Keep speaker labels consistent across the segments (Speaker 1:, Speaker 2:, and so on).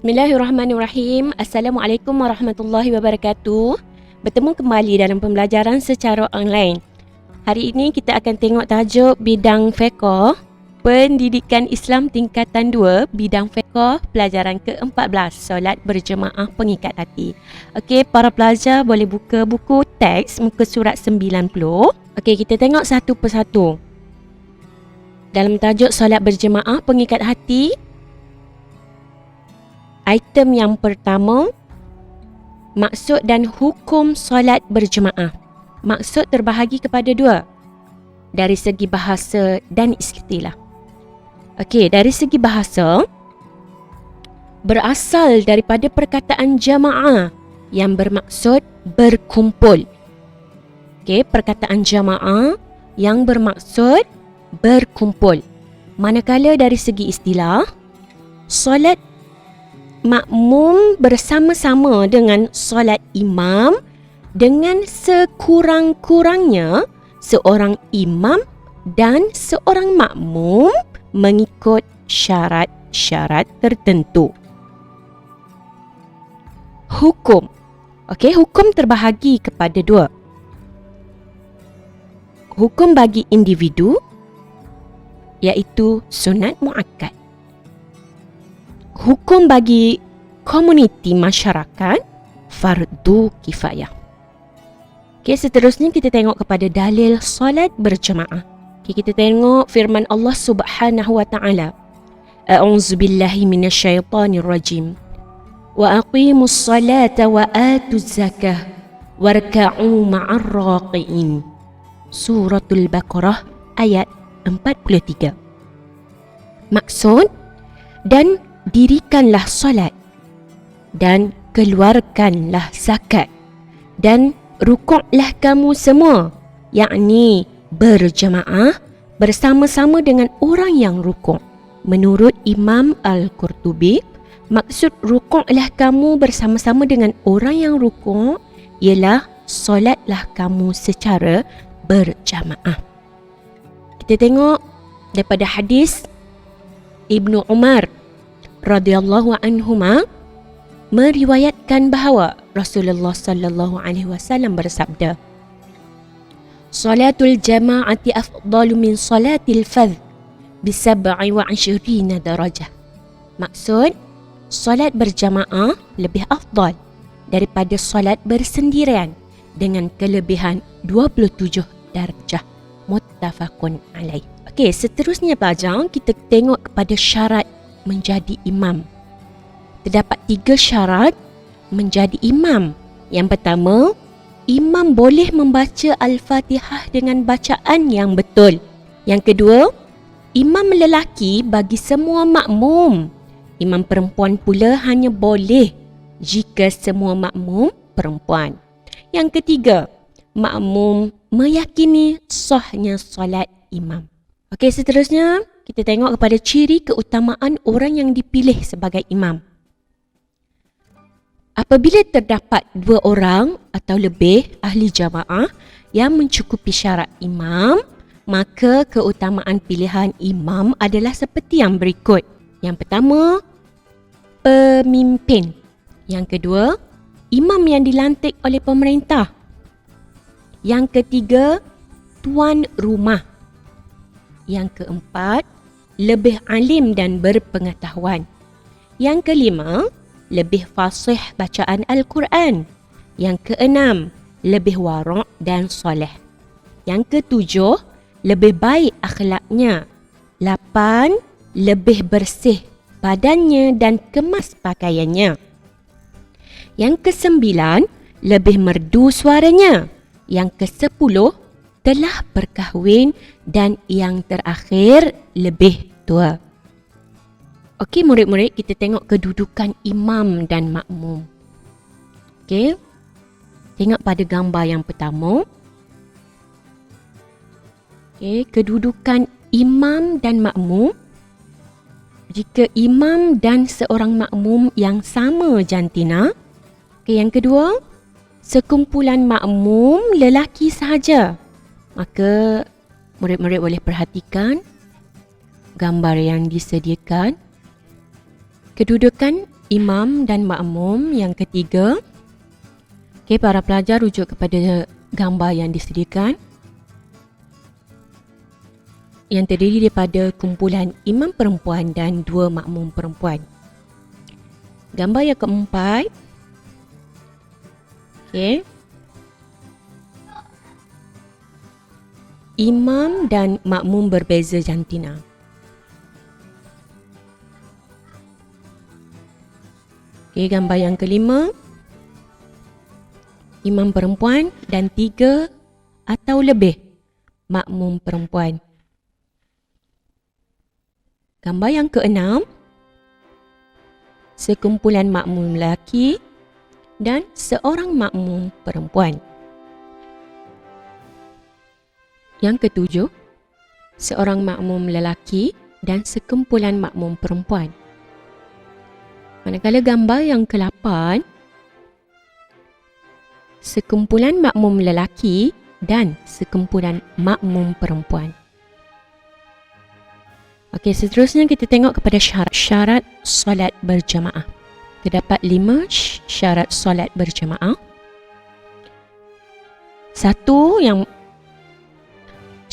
Speaker 1: Bismillahirrahmanirrahim. Assalamualaikum warahmatullahi wabarakatuh. Bertemu kembali dalam pembelajaran secara online. Hari ini kita akan tengok tajuk bidang fiqh, Pendidikan Islam tingkatan 2, bidang fiqh, pelajaran ke-14, solat berjemaah pengikat hati. Okey, para pelajar boleh buka buku teks muka surat 90. Okey, kita tengok satu persatu. Dalam tajuk solat berjemaah pengikat hati, item yang pertama, maksud dan hukum solat berjemaah. Maksud terbahagi kepada dua, dari segi bahasa dan istilah. Okey, dari segi bahasa, berasal daripada perkataan jamaah yang bermaksud berkumpul. Okey, perkataan jamaah yang bermaksud berkumpul. Manakala dari segi istilah, solat makmum bersama-sama dengan solat imam dengan sekurang-kurangnya seorang imam dan seorang makmum mengikut syarat-syarat tertentu. Hukum. Okey, hukum terbahagi kepada dua. Hukum bagi individu iaitu sunat muakkad. Hukum bagi komuniti masyarakat, fardu kifayah. Okey, seterusnya kita tengok kepada dalil solat berjemaah. Okey, kita tengok firman Allah Subhanahu wa taala. A'udzubillahi minasyaitonirrajim. Wa aqimus salata wa atuz zakah warka'u ma'ar raqiin. Suratul Baqarah ayat 43. Maksud, dan dirikanlah solat dan keluarkanlah zakat dan rukuklah kamu semua, yakni berjemaah bersama-sama dengan orang yang rukuk. Menurut Imam Al-Qurtubi, maksud rukuklah kamu bersama-sama dengan orang yang rukuk ialah solatlah kamu secara berjamaah. Kita tengok daripada hadis Ibnu Umar radhiyallahu anhuma meriwayatkan bahawa Rasulullah sallallahu alaihi wasallam bersabda, "Salatul jama'ati afdalu min salatil fadh bi 27 darajah." Maksud, solat berjamaah lebih afdal daripada solat bersendirian dengan kelebihan 27 darjah. Muttafaqun alaih. Okey, seterusnya pelajar, kita tengok kepada syarat menjadi imam. Terdapat 3 syarat menjadi imam. Yang pertama, imam boleh membaca Al-Fatihah dengan bacaan yang betul. Yang kedua, imam lelaki bagi semua makmum. Imam perempuan pula hanya boleh jika semua makmum perempuan. Yang ketiga, makmum meyakini sahnya solat imam. Okey, seterusnya kita tengok kepada ciri keutamaan orang yang dipilih sebagai imam. Apabila terdapat 2 orang atau lebih ahli jamaah yang mencukupi syarat imam, maka keutamaan pilihan imam adalah seperti yang berikut. Yang pertama, pemimpin. Yang kedua, imam yang dilantik oleh pemerintah. Yang ketiga, tuan rumah. Yang keempat, lebih alim dan berpengetahuan. Yang kelima, lebih fasih bacaan Al-Quran. Yang keenam, lebih warak dan soleh. Yang ketujuh, lebih baik akhlaknya. 8, lebih bersih badannya dan kemas pakaiannya. Yang ke-9, lebih merdu suaranya. Yang ke-10, telah berkahwin, dan yang terakhir lebih tua. Okey, murid-murid, kita tengok kedudukan imam dan makmum. Okey, tengok pada gambar yang pertama. Okey, kedudukan imam dan makmum. Jika imam dan seorang makmum yang sama jantina. Okey, yang kedua, sekumpulan makmum lelaki sahaja. Maka murid-murid boleh perhatikan gambar yang disediakan. Kedudukan imam dan makmum. Yang ketiga, okey, para pelajar rujuk kepada gambar yang disediakan yang terdiri daripada kumpulan imam perempuan dan 2 makmum perempuan. Gambar yang keempat, okey, imam dan makmum berbeza jantina. Okey, gambar yang kelima, imam perempuan dan 3 atau lebih makmum perempuan. Gambar yang keenam, sekumpulan makmum lelaki dan seorang makmum perempuan. Yang ketujuh, seorang makmum lelaki dan sekumpulan makmum perempuan. Manakala gambar yang ke-8, sekumpulan makmum lelaki dan sekumpulan makmum perempuan. Okey, seterusnya kita tengok kepada syarat solat berjamaah. Terdapat 5 syarat solat berjamaah. Satu, yang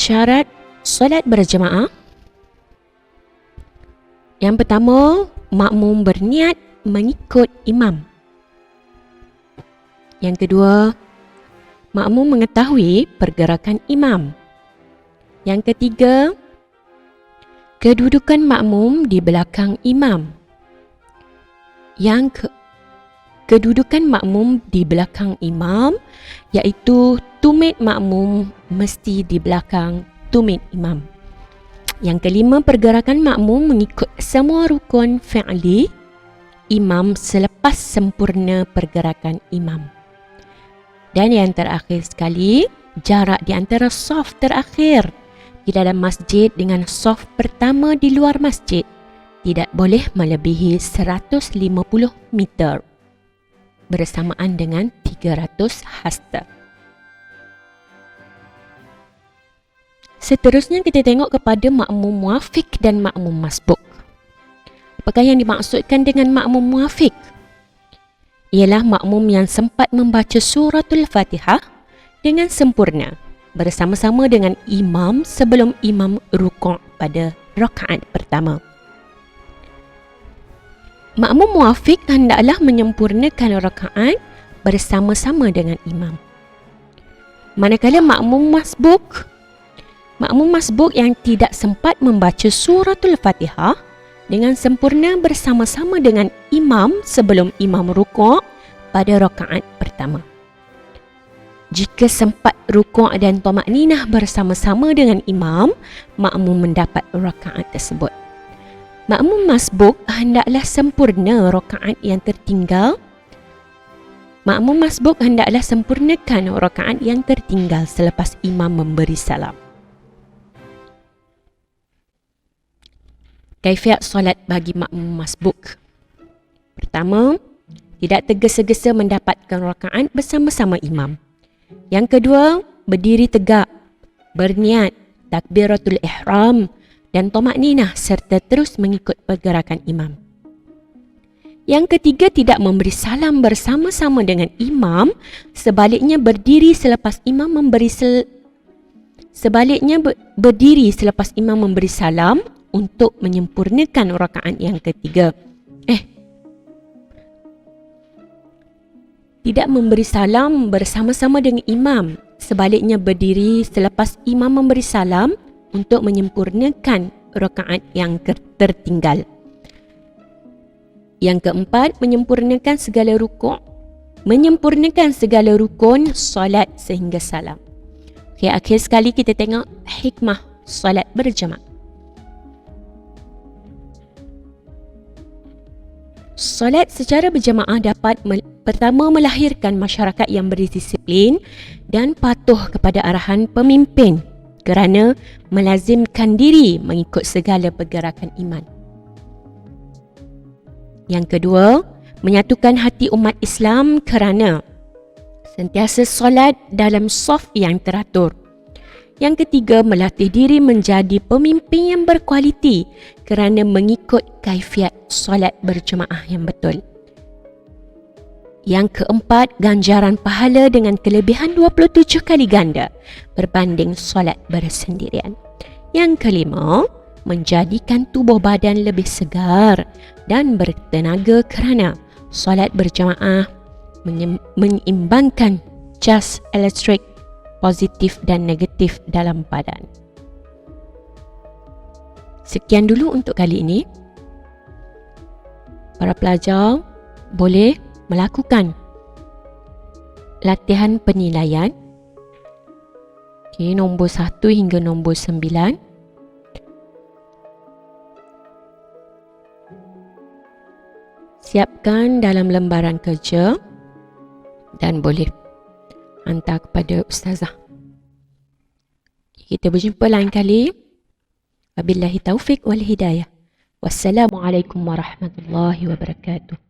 Speaker 1: syarat solat berjamaah. Yang pertama, makmum berniat mengikut imam. Yang kedua, makmum mengetahui pergerakan imam. Yang ketiga, kedudukan makmum di belakang imam. Kedudukan makmum di belakang imam iaitu tumit makmum mesti di belakang tumit imam. Yang kelima, pergerakan makmum mengikut semua rukun fi'li imam selepas sempurna pergerakan imam. Dan yang terakhir sekali, jarak di antara saf terakhir di dalam masjid dengan saf pertama di luar masjid tidak boleh melebihi 150 meter bersamaan dengan 300 hasta. Seterusnya kita tengok kepada makmum muafiq dan makmum masbuk. Apakah yang dimaksudkan dengan makmum muafiq? Ialah makmum yang sempat membaca suratul Fatihah dengan sempurna bersama-sama dengan imam sebelum imam rukuk pada rakaat pertama. Makmum muafiq hendaklah menyempurnakan rakaat bersama-sama dengan imam. Manakala makmum masbuk yang tidak sempat membaca suratul Fatihah dengan sempurna bersama-sama dengan imam sebelum imam rukuk pada rakaat pertama. Jika sempat rukuk dan tamakninah bersama-sama dengan imam, makmum mendapat rakaat tersebut. Makmum masbuk hendaklah sempurna rakaat yang tertinggal. Makmum masbuk hendaklah sempurnakan rakaat yang tertinggal selepas imam memberi salam. Kaifiat solat bagi makmum masbuk. Pertama, tidak tergesa-gesa mendapatkan rakaat bersama-sama imam. Yang kedua, berdiri tegak, berniat, takbiratul ihram dan tamakninah serta terus mengikut pergerakan imam. Yang ketiga, tidak memberi salam bersama-sama dengan imam, sebaliknya berdiri selepas imam memberi salam untuk menyempurnakan rakaat yang ketiga. Tidak memberi salam bersama-sama dengan imam, sebaliknya berdiri selepas imam memberi salam untuk menyempurnakan rakaat yang tertinggal. Yang keempat, menyempurnakan segala rukun solat sehingga salam. Okey, akhir sekali kita tengok hikmah solat berjamaah. Solat secara berjamaah dapat pertama melahirkan masyarakat yang berdisiplin dan patuh kepada arahan pemimpin kerana melazimkan diri mengikut segala pergerakan iman. Yang kedua, menyatukan hati umat Islam kerana sentiasa solat dalam saf yang teratur. Yang ketiga, melatih diri menjadi pemimpin yang berkualiti kerana mengikut kaifiat solat berjemaah yang betul. Yang keempat, ganjaran pahala dengan kelebihan 27 kali ganda berbanding solat bersendirian. Yang kelima, menjadikan tubuh badan lebih segar dan bertenaga kerana solat berjemaah menyeimbangkan cas elektrik positif dan negatif dalam badan. Sekian dulu untuk kali ini. Para pelajar boleh melakukan latihan penilaian nombor 1 hingga nombor 9. Siapkan dalam lembaran kerja dan boleh hantar kepada ustazah. Kita berjumpa lain kali. Wabillahi taufiq wal hidayah. Wassalamualaikum warahmatullahi wabarakatuh.